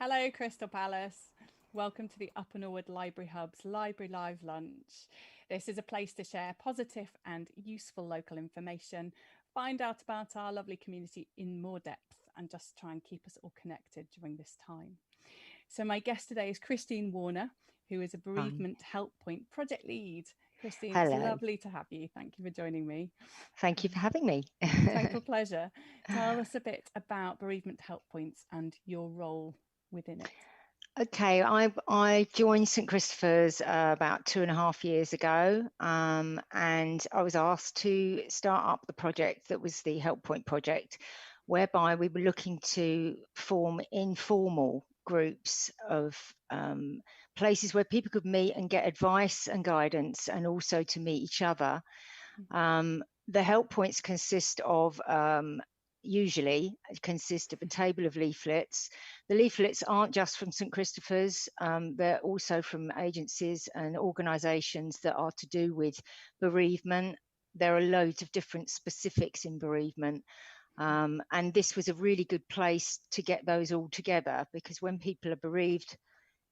Hello, Crystal Palace. Welcome to the Upper Norwood Library Hub's Library Live Lunch. This is a place to share positive and useful local information, find out about our lovely community in more depth, and just try and keep us all connected during this time. So, my guest today is Christine Warner, who is a Hi. bereavement help point project lead. Christine, it's Hello. lovely to have you. Thank you for joining me. Thank you for having me. Total pleasure. Tell us a bit about bereavement help points and your role within it. Okay, I joined St Christopher's about 2.5 years ago, and I was asked to start up the project that was the Help Point project, whereby we were looking to form informal groups of places where people could meet and get advice and guidance, and also to meet each other. The help points usually consist of a table of leaflets. The leaflets aren't just from St Christopher's, they're also from agencies and organisations that are to do with bereavement. There are loads of different specifics in bereavement. And this was a really good place to get those all together, because when people are bereaved,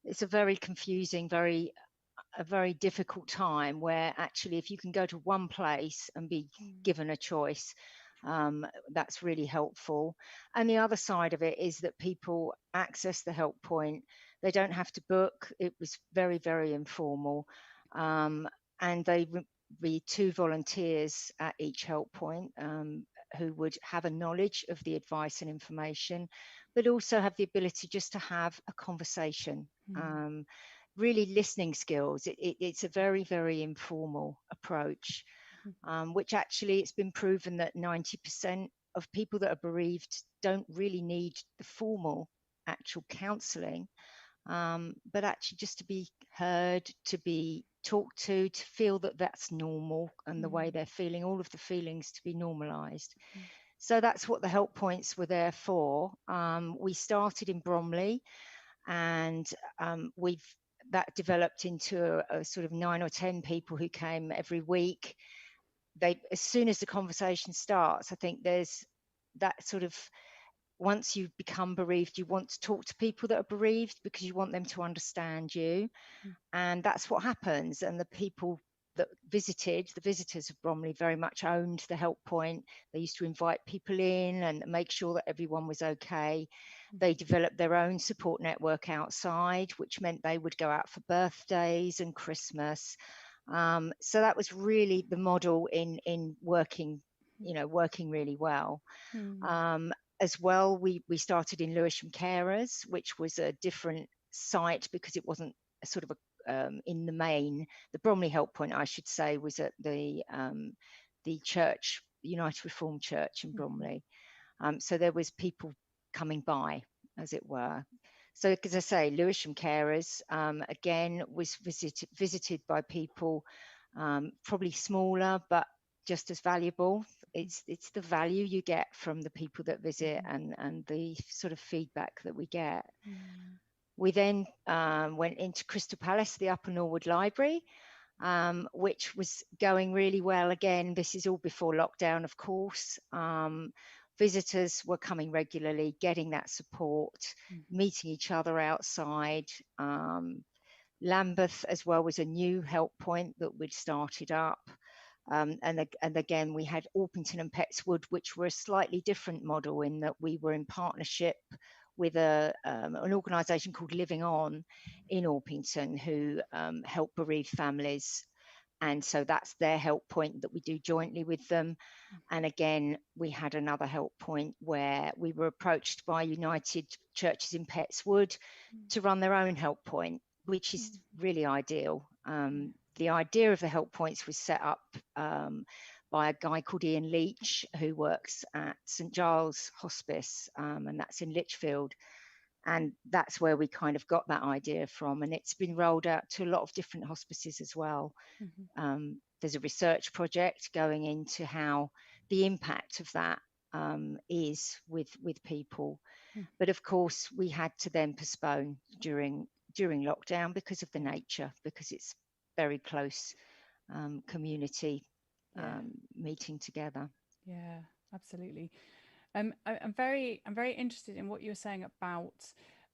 it's a very confusing, a very difficult time, where actually if you can go to one place and be given a choice, that's really helpful. And the other side of it is that people access the help point. They don't have to book. It was very, very informal. And they be two volunteers at each help point, who would have a knowledge of the advice and information, but also have the ability just to have a conversation. Really listening skills. It's a very, very informal approach, which actually it's been proven that 90% of people that are bereaved don't really need the formal actual counselling, but actually just to be heard, to be talked to feel that that's normal, and the way they're feeling, all of the feelings to be normalised. So that's what the help points were there for. We started in Bromley, and we've that developed into a sort of 9 or 10 people who came every week. They, as soon as the conversation starts, I think there's that sort of, once you've become bereaved, you want to talk to people that are bereaved because you want them to understand you. And that's what happens. And the people that visited, the visitors of Bromley, very much owned the help point. They used to invite people in and make sure that everyone was okay. They developed their own support network outside, which meant they would go out for birthdays and Christmas. So that was really the model in working, working really well. As well, we started in Lewisham Carers, which was a different site because it wasn't a sort of in the main. The Bromley Help Point, I should say, was at the church, United Reformed Church in Bromley. So there was people coming by, as it were. So, as I say, Lewisham Carers, again, was visited by people, probably smaller, but just as valuable. It's the value you get from the people that visit, and the sort of feedback that we get. We then went into Crystal Palace, the Upper Norwood Library, which was going really well. Again, this is all before lockdown, of course. Visitors were coming regularly, getting that support, meeting each other outside. Lambeth as well was a new help point that we'd started up. And again, we had Orpington and Pettswood, which were a slightly different model in that we were in partnership with an organisation called Living On in Orpington, who help bereaved families. And so that's their help point that we do jointly with them. And again, we had another help point where we were approached by United Churches in Pettswood to run their own help point, which is really ideal. The idea of the help points was set up by a guy called Ian Leach, who works at St Giles Hospice, and that's in Lichfield. And that's where we kind of got that idea from. And it's been rolled out to a lot of different hospices as well. There's a research project going into how the impact of that is with people. But of course, we had to then postpone during lockdown because of the nature, because it's very close community meeting together. Yeah, absolutely. I'm very interested in what you were saying about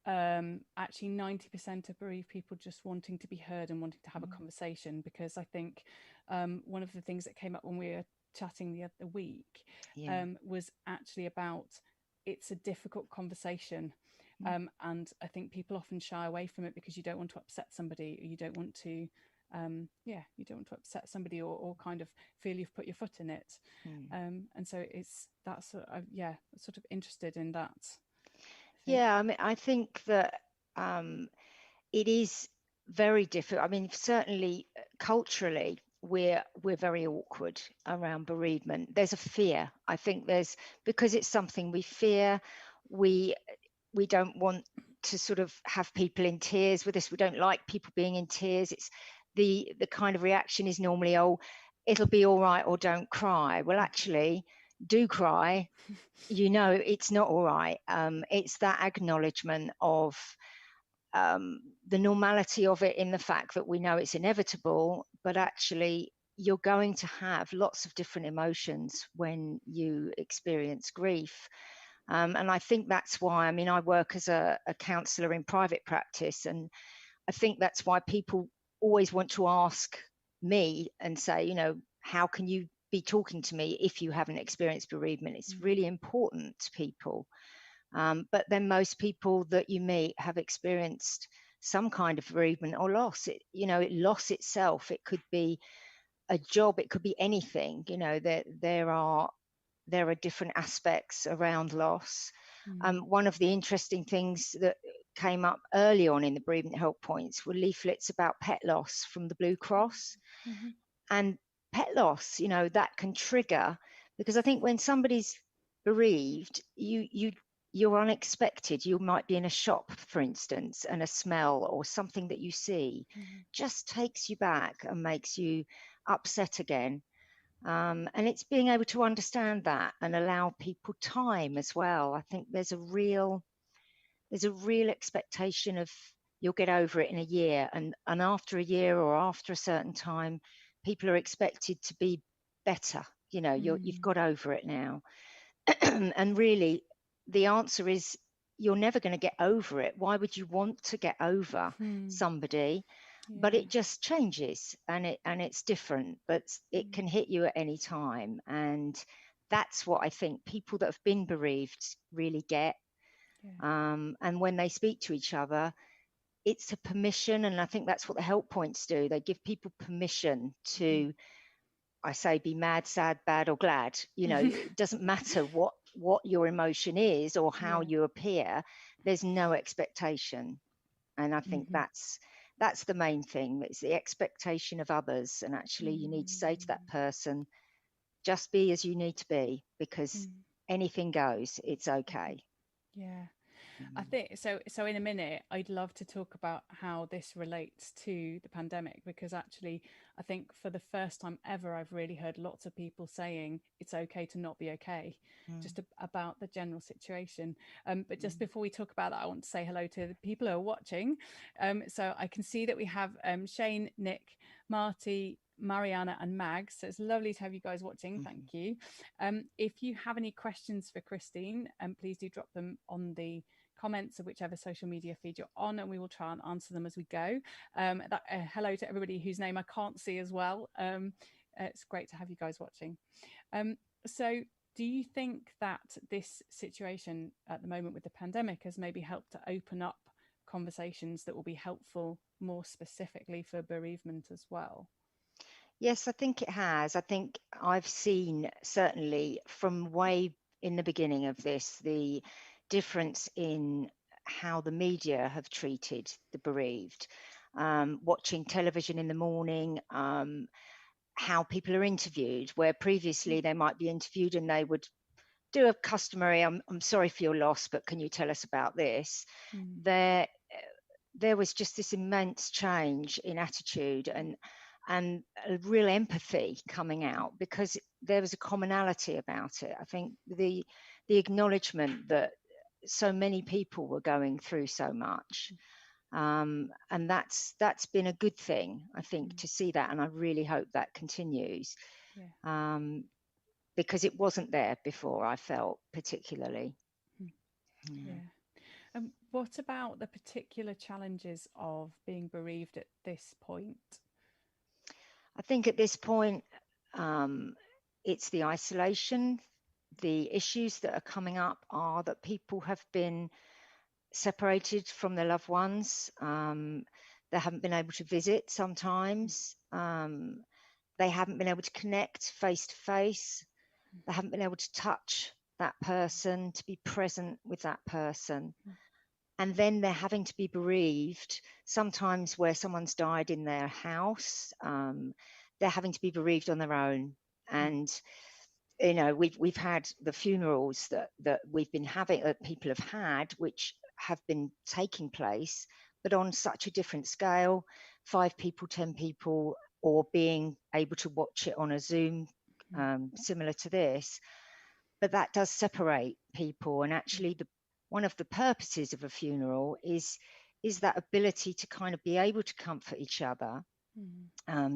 actually 90% of bereaved people just wanting to be heard and wanting to have a conversation, because I think one of the things that came up when we were chatting the other week Yeah. was actually about, it's a difficult conversation. And I think people often shy away from it because you don't want to upset somebody, or you don't want to you don't want to upset somebody, or kind of feel you've put your foot in it. And so sort of interested in that. Yeah, I mean, I think that it is very difficult. I mean, certainly culturally, we're very awkward around bereavement. There's a fear. I think there's, because it's something we fear. We we don't want to sort of have people in tears with us. We don't like people being in tears. It's the kind of reaction is normally, oh, it'll be all right, or don't cry. Well, actually, do cry. You know, it's not all right. It's that acknowledgement of the normality of it, in the fact that we know it's inevitable, but actually you're going to have lots of different emotions when you experience grief. And I think that's why, I mean, I work as a counsellor in private practice, and I think that's why people always want to ask me and say, you know, how can you be talking to me if you haven't experienced bereavement? It's really important to people. But then most people that you meet have experienced some kind of bereavement or loss. It, you know, loss itself, it could be a job, it could be anything. You know, there are different aspects around loss. One of the interesting things that came up early on in the bereavement help points were leaflets about pet loss from the Blue Cross. And pet loss, you know, that can trigger, because I think when somebody's bereaved, you're unexpected. You might be in a shop, for instance, and a smell or something that you see just takes you back and makes you upset again. And it's being able to understand that and allow people time as well. I think there's a real expectation of, you'll get over it in a year, and after a year or after a certain time, people are expected to be better. You know, you've got over it now. And really, the answer is, you're never going to get over it. Why would you want to get over somebody? But it just changes, and it's different, but it can hit you at any time. And that's what I think people that have been bereaved really get. And when they speak to each other, it's a permission. And I think that's what the help points do. They give people permission to, I say, be mad, sad, bad, or glad. You know, it doesn't matter what your emotion is or how you appear. There's no expectation. And I think that's the main thing. It's the expectation of others. And actually, you need to say to that person, just be as you need to be, because anything goes. It's okay. Yeah. I think so. So in a minute, I'd love to talk about how this relates to the pandemic, because actually, I think for the first time ever, I've really heard lots of people saying it's okay to not be okay, just about the general situation. But just before we talk about that, I want to say hello to the people who are watching. So I can see that we have Shane, Nick, Marty, Mariana and Mag. So it's lovely to have you guys watching. Thank you. If you have any questions for Christine, please do drop them on the comments of whichever social media feed you're on, and we will try and answer them as we go. Hello to everybody whose name I can't see as well. It's great to have you guys watching. So do you think that this situation at the moment with the pandemic has maybe helped to open up conversations that will be helpful more specifically for bereavement as well? Yes, I think it has. I think I've seen, certainly from way in the beginning of this, the difference in how the media have treated the bereaved. Watching television in the morning, how people are interviewed, where previously they might be interviewed and they would do a customary, I'm sorry for your loss, but can you tell us about this? There was just this immense change in attitude and a real empathy coming out, because there was a commonality about it. I think the acknowledgement that so many people were going through so much, and that's been a good thing, I think, to see that, and I really hope that continues, because it wasn't there before, I felt, particularly. Yeah. And what about the particular challenges of being bereaved at this point? I think at this point, it's the isolation. The issues that are coming up are that people have been separated from their loved ones. They haven't been able to visit sometimes. They haven't been able to connect face to face. They haven't been able to touch that person, to be present with that person. And then they're having to be bereaved, sometimes where someone's died in their house. They're having to be bereaved on their own. And you know, we've had the funerals that we've been having, that people have had, which have been taking place, but on such a different scale, 5 people, 10 people, or being able to watch it on a Zoom, similar to this. But that does separate people. And actually, one of the purposes of a funeral is that ability to kind of be able to comfort each other,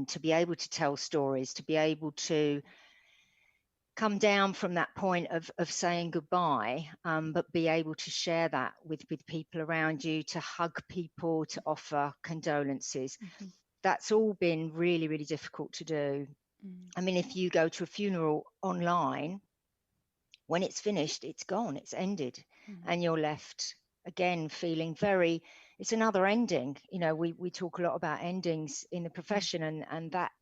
to be able to tell stories, to be able to come down from that point of saying goodbye, but be able to share that with people around you, to hug people, to offer condolences. That's all been really, really difficult to do. I mean, if you go to a funeral online, when it's finished, it's gone, it's ended, and you're left again feeling very, it's another ending. You know, we talk a lot about endings in the profession, and that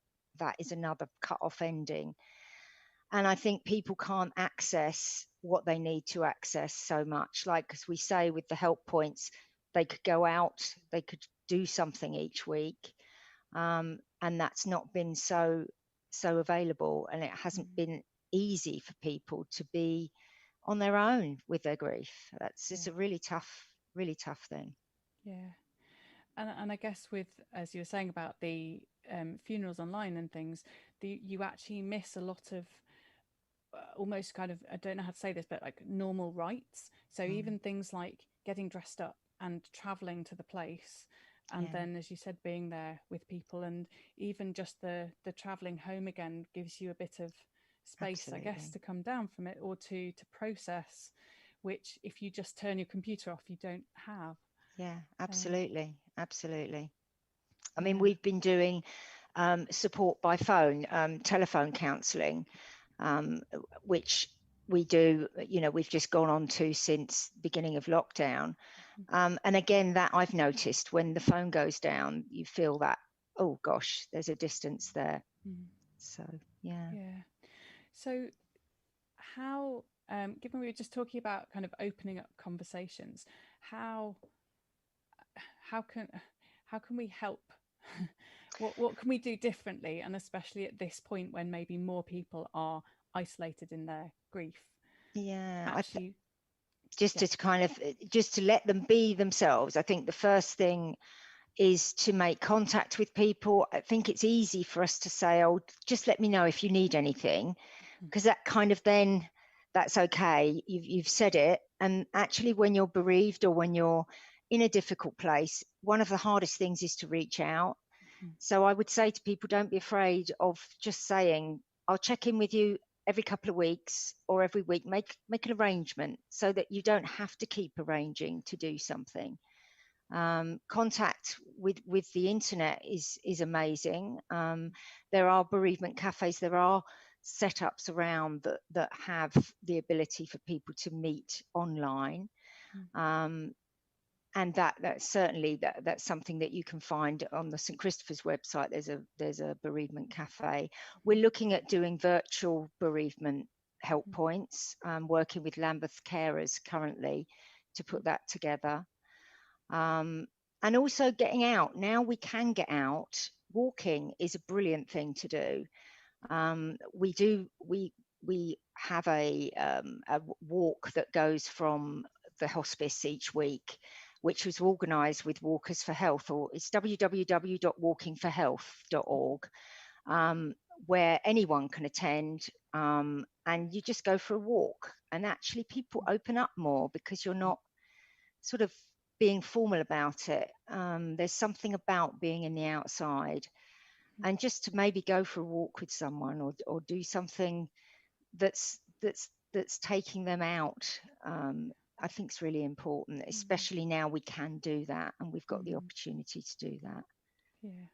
is another cut off ending. And I think people can't access what they need to access so much. Like, as we say with the help points, they could go out, they could do something each week, and that's not been so available, and it hasn't been easy for people to be on their own with their grief. That's just a really tough thing. Yeah. And I guess with, as you were saying about the funerals online and things, you actually miss a lot of almost kind of, I don't know how to say this, but like normal rites. So even things like getting dressed up and traveling to the place, and then, as you said, being there with people, and even just the traveling home again gives you a bit of space, Absolutely. I guess, to come down from it, or to process, which if you just turn your computer off, you don't have. Yeah, absolutely. Absolutely. I mean, we've been doing support by phone, telephone counselling, which we do, you know, we've just gone on to since beginning of lockdown. And again, that I've noticed, when the phone goes down, you feel that, oh gosh, there's a distance there. So, yeah. Yeah. So how, given we were just talking about kind of opening up conversations, how can we help? What can we do differently, and especially at this point when maybe more people are isolated in their grief? Yeah, Actually, just to kind of, just to let them be themselves. I think the first thing is to make contact with people. I think it's easy for us to say, oh, just let me know if you need anything, because that kind of, then that's okay, you've said it. And actually, when you're bereaved or when you're in a difficult place, one of the hardest things is to reach out. So I would say to people, don't be afraid of just saying, I'll check in with you every couple of weeks or every week. Make an arrangement so that you don't have to keep arranging to do something. Contact with the internet is amazing. There are bereavement cafes, there are setups around that have the ability for people to meet online. And that's certainly that's something that you can find on the St Christopher's website. There's a bereavement cafe. We're looking at doing virtual bereavement help points, working with Lambeth Carers currently to put that together. And also getting out. Now we can get out. Walking is a brilliant thing to do. We have a walk that goes from the hospice each week, which was organised with Walkers for Health, or it's www.walkingforhealth.org, where anyone can attend, and you just go for a walk. And actually, people open up more because you're not sort of being formal about it. There's something about being in the outside, and just to maybe go for a walk with someone, or do something that's taking them out. I think it's really important, especially now we can do that and we've got the opportunity to do that. Yeah.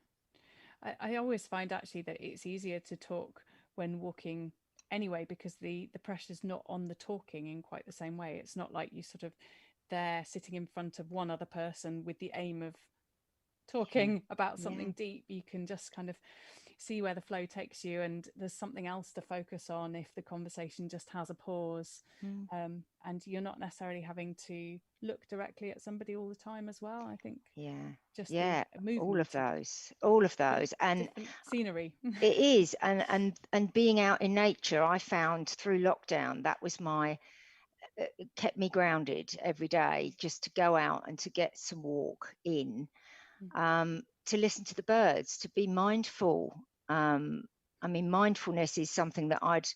I always find actually that it's easier to talk when walking anyway, because the pressure's not on the talking in quite the same way. It's not like you sort of there sitting in front of one other person with the aim of talking about Yeah. something deep. You can just kind of see where the flow takes you, and there's something else to focus on if the conversation just has a pause. Mm. And you're not necessarily having to look directly at somebody all the time as well. I think Yeah. just the Yeah. movement of All of those. And different scenery. it is. And being out in nature, I found through lockdown, that was my, it kept me grounded every day, just to go out and to get some walk in, to listen to the birds, to be mindful. I mean, mindfulness is something that I'd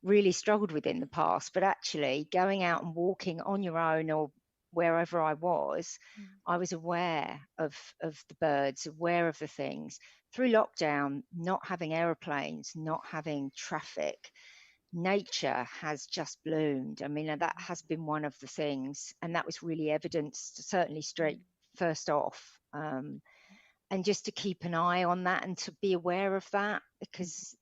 really struggled with in the past, but actually going out and walking on your own or wherever I was aware of the birds, aware of the things. Through lockdown, not having aeroplanes, not having traffic, nature has just bloomed. I mean, that has been one of the things, and that was really evidenced, certainly straight first off. And just to keep an eye on that and to be aware of that, because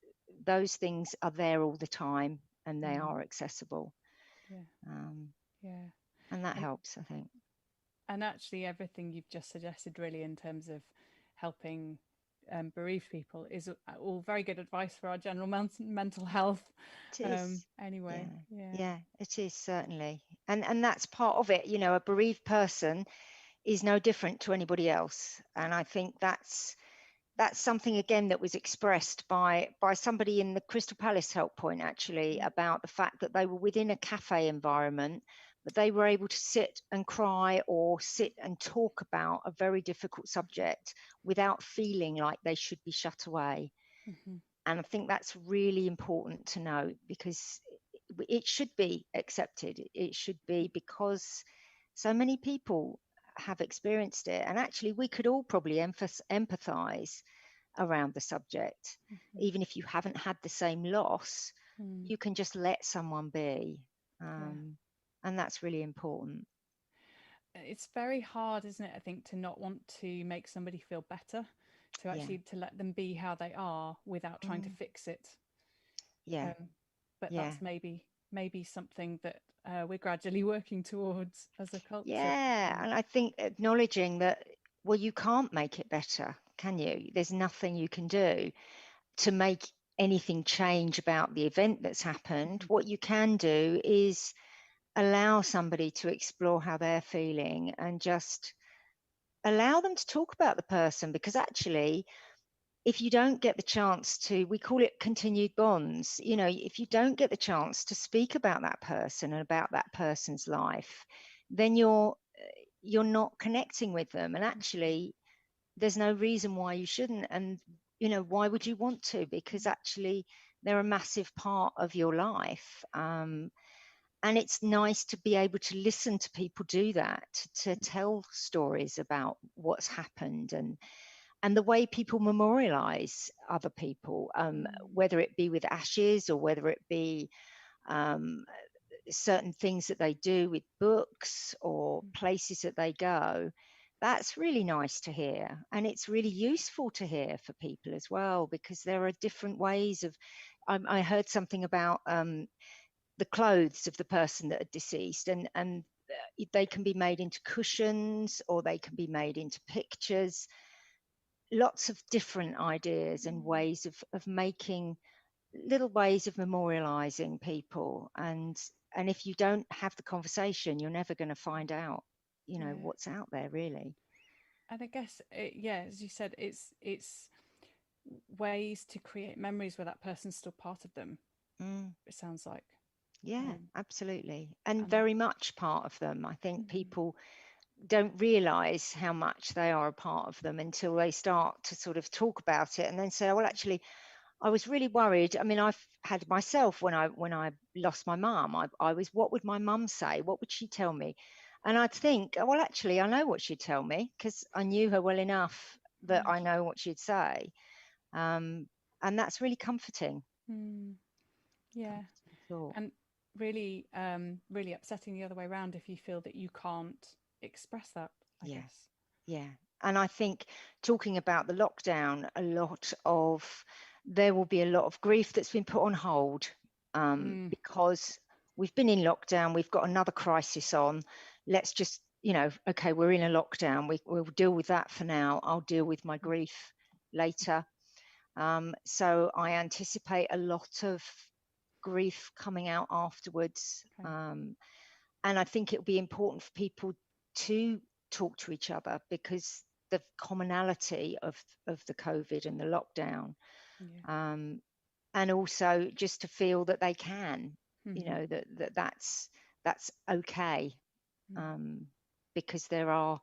those things are there all the time and they are accessible. Yeah. Um, Yeah. and that And helps, I think. and actually everything you've just suggested really in terms of helping bereaved people is all very good advice for our general mental health. It is. Anyway, Yeah. yeah. Yeah, it is certainly. And that's part of it. You know, a bereaved person is no different to anybody else. And I think that's something again that was expressed by somebody in the Crystal Palace Help Point, actually, about the fact that they were within a cafe environment, but they were able to sit and cry or sit and talk about a very difficult subject without feeling like they should be shut away. And I think that's really important to know, because it should be accepted. It should be, because so many people have experienced it. And actually, we could all probably empathize around the subject. Even if you haven't had the same loss, you can just let someone be. Yeah. And that's really important. It's very hard, isn't it, I think, to not want to make somebody feel better, to Yeah. actually to let them be how they are without trying to fix it. Yeah. But Yeah. that's maybe something that we're gradually working towards as a culture. Yeah. And I think acknowledging that, well, you can't make it better, can you? There's nothing you can do to make anything change about the event that's happened. What you can do is allow somebody to explore how they're feeling and just allow them to talk about the person, because actually, if you don't get the chance to, we call it continued bonds, you know, if you don't get the chance to speak about that person and about that person's life, then you're not connecting with them. And actually, there's no reason why you shouldn't. And you know, why would you want to? Because actually, they're a massive part of your life. And it's nice to be able to listen to people do that, to tell stories about what's happened, and the way people memorialize other people, whether it be with ashes or whether it be um, certain things that they do with books or places that they go. That's really nice to hear. And it's really useful to hear for people as well, because there are different ways of. I heard something about the clothes of the person that are deceased, and they can be made into cushions or they can be made into pictures. Lots of different ideas and ways of making little ways of memorializing people. And if you don't have the conversation, you're never going to find out, you know, Yeah. what's out there really. And I guess yeah, as you said, it's ways to create memories where that person's still part of them. Mm, It sounds like. yeah, Um, absolutely. And and very much part of them. I think people don't realize how much they are a part of them until they start to sort of talk about it and then say, "Oh, well, actually, I was really worried." I mean, I've had myself when I lost my mum. I was, what would my mum say? What would she tell me? And I'd think, "Oh, well, actually, I know what she'd tell me, because I knew her well enough that I know what she'd say." Um, and that's really comforting. yeah, Comforting thought. and really really upsetting the other way around if you feel that you can't express that, I Yeah, guess. yeah. And I think talking about the lockdown, there will be a lot of grief that's been put on hold, Mm, because we've been in lockdown, we've got another crisis on. Let's just, okay, we're in a lockdown. We'll deal with that for now. I'll deal with my grief later. So I anticipate a lot of grief coming out afterwards. okay. And I think it will be important for people to talk to each other, because the commonality of the COVID and the lockdown, Yeah. and also just to feel that they can, Mm-hmm. that's okay, Mm. um, because there are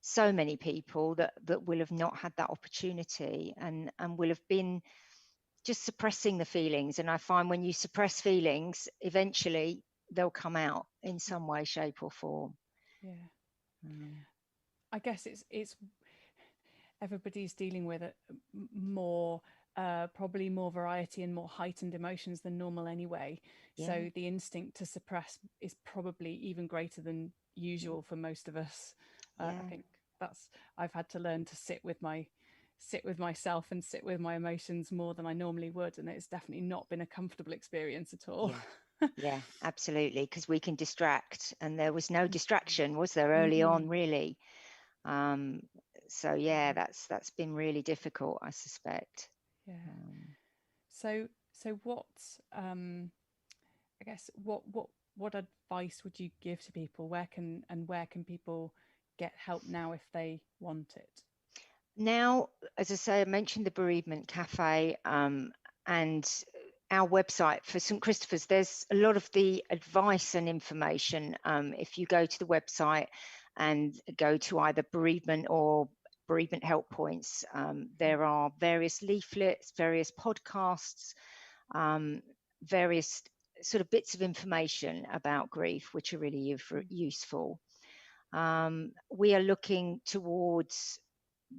so many people that will have not had that opportunity, and will have been just suppressing the feelings. And I find when you suppress feelings, eventually they'll come out in some way, shape, or form. Yeah. Mm. I guess it's everybody's dealing with it more, probably more variety and more heightened emotions than normal anyway. Yeah, So the instinct to suppress is probably even greater than usual for most of us. I yeah, think that's I've had to learn to sit with myself and sit with my emotions more than I normally would, and it's definitely not been a comfortable experience at all. yeah, yeah, absolutely. Because we can distract, and there was no distraction, was there, early Mm-hmm. on, really? Um, so yeah, that's been really difficult, I suspect. Yeah. Um, So what um I guess what advice would you give to people? Where can people get help now if they want it? Now, as I say, I mentioned the Bereavement Cafe, and our website for St Christopher's. There's a lot of the advice and information. If you go to the website and go to either bereavement or bereavement help points, there are various leaflets, various podcasts, um, various sort of bits of information about grief, which are really useful. We are looking towards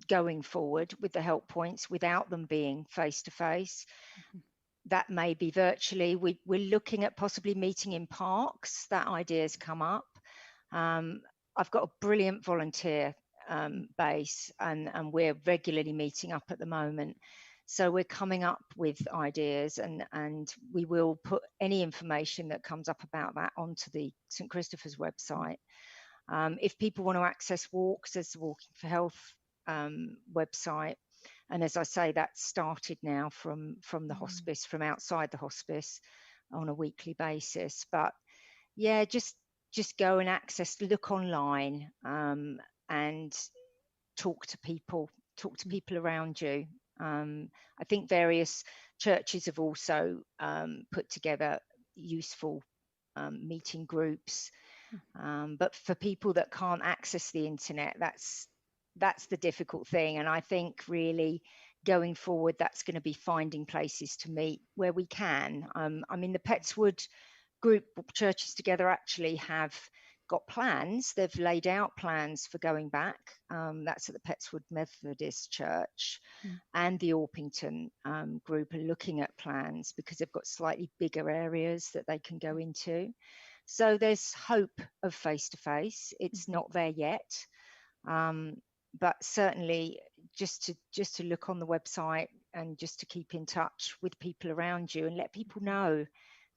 going forward with the help points without them being face to face. Mm-hmm. That may be virtually. We're looking at possibly meeting in parks. That idea's come up. Um, I've got a brilliant volunteer base, and we're regularly meeting up at the moment. So we're coming up with ideas, and we will put any information that comes up about that onto the St Christopher's website. If people want to access walks, there's the Walking for Health website, and as I say, that's started now from the Mm. hospice, from outside the hospice, on a weekly basis. But yeah, just go and look online, and talk to people, around you. I think various churches have also put together useful meeting groups, but for people that can't access the internet, that's the difficult thing. And I think really going forward, that's going to be finding places to meet where we can. I mean, the Petswood group Churches Together actually have got plans. They've laid out plans for going back. That's at the Petswood Methodist Church, Mm. and the Orpington group are looking at plans because they've got slightly bigger areas that they can go into. So there's hope of face to face. It's Mm-hmm. not there yet, um, but certainly just to look on the website, and just to keep in touch with people around you, and let people know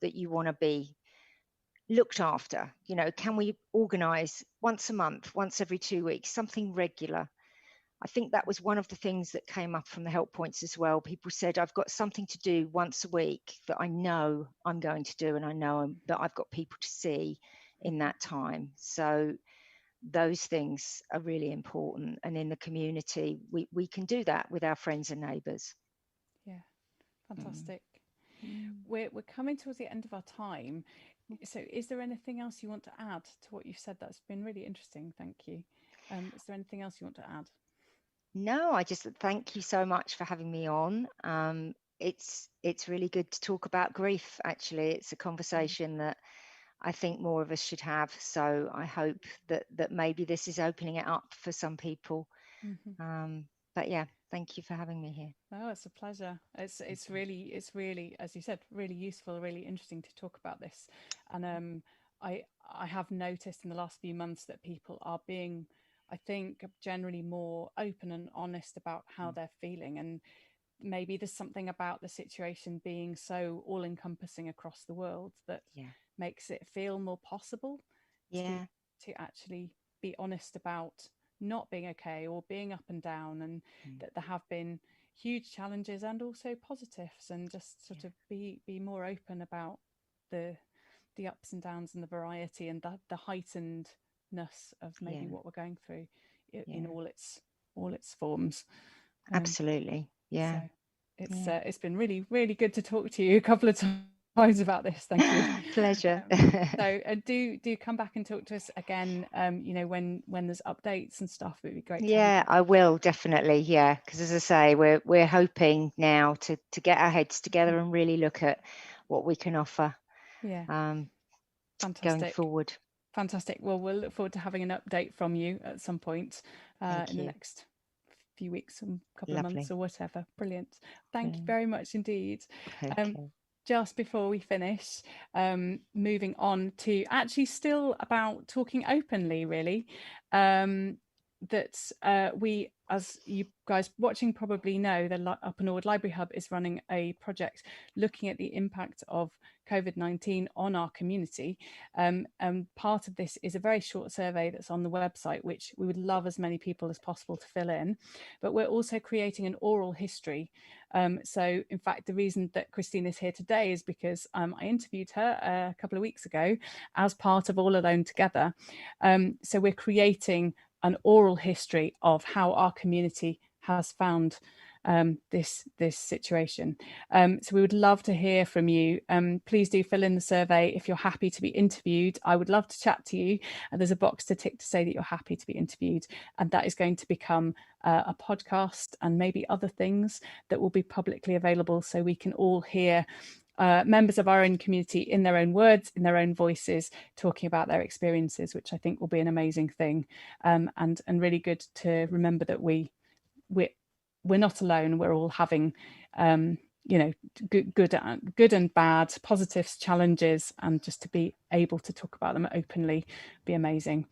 that you want to be looked after. Can we organise once a month, once every 2 weeks, something regular? I think that was one of the things that came up from the help points as well. People said, I've got something to do once a week that I know I'm going to do, and I know that I've got people to see in that time. So those things are really important. And in the community, we can do that with our friends and neighbours. Yeah, Mm. fantastic. Mm. We're coming towards the end of our time. So, is there anything else you want to add to what you've said? That's been really interesting. Thank you. Is there anything else you want to add? No, I just thank you so much for having me on. It's really good to talk about grief. Actually, it's a conversation that I think more of us should have. So I hope that maybe this is opening it up for some people. Mm-hmm. But yeah, thank you for having me here. Oh, it's a pleasure. It's really, as you said, really useful, really interesting to talk about this. And I have noticed in the last few months that people are being, I think, generally more open and honest about how they're feeling. And maybe there's something about the situation being so all encompassing across the world that makes it feel more possible to actually be honest about not being okay or being up and down, and that there have been huge challenges and also positives, and just sort of be more open about the ups and downs and the variety and the heightenedness of maybe what we're going through in all its forms. Absolutely. Yeah. So it's been really, really good to talk to you a couple of times about this. Thank you. Pleasure. So do come back and talk to us again, you know, when there's updates and stuff. It would be great. I will definitely. Yeah, because as I say, we're hoping now to get our heads together and really look at what we can offer. Fantastic. Going forward. Fantastic. Well, we'll look forward to having an update from you at some point in the next few weeks and couple of months or whatever. Brilliant. Thank you very much indeed. Just before we finish, moving on to actually still about talking openly, really, that we, as you guys watching probably know, the Upper Norwood Library Hub is running a project looking at the impact of COVID-19 on our community. And part of this is a very short survey that's on the website, which we would love as many people as possible to fill in. But we're also creating an oral history. So in fact, the reason that Christine is here today is because I interviewed her a couple of weeks ago as part of All Alone Together. So we're creating an oral history of how our community has found this situation. So we would love to hear from you. Please do fill in the survey if you're happy to be interviewed. I would love to chat to you. And there's a box to tick to say that you're happy to be interviewed. And that is going to become a podcast and maybe other things that will be publicly available, so we can all hear members of our own community in their own words, in their own voices, talking about their experiences, which I think will be an amazing thing, and really good to remember that we're not alone. We're all having you know, good and bad, positives, challenges, and just to be able to talk about them openly be amazing.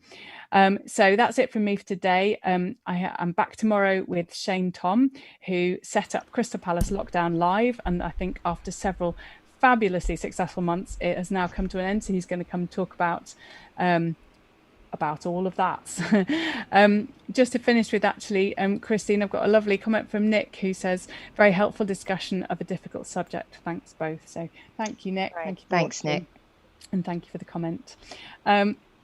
So that's it from me for today. I'm back tomorrow with Shane Tom, who set up Crystal Palace Lockdown Live, and I think after several fabulously successful months, it has now come to an end. So he's going to come talk about all of that. Just to finish with, actually, Christine, I've got a lovely comment from Nick, who says, very helpful discussion of a difficult subject. Thanks both. So thank you, Nick. Right. Thank you. Thanks, Nick. And thank you for the comment.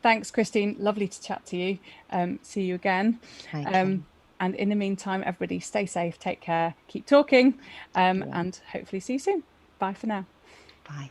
Thanks, Christine. Lovely to chat to you. See you again. Thank you. And in the meantime, everybody stay safe, take care, keep talking, and hopefully see you soon. Bye for now. Bye.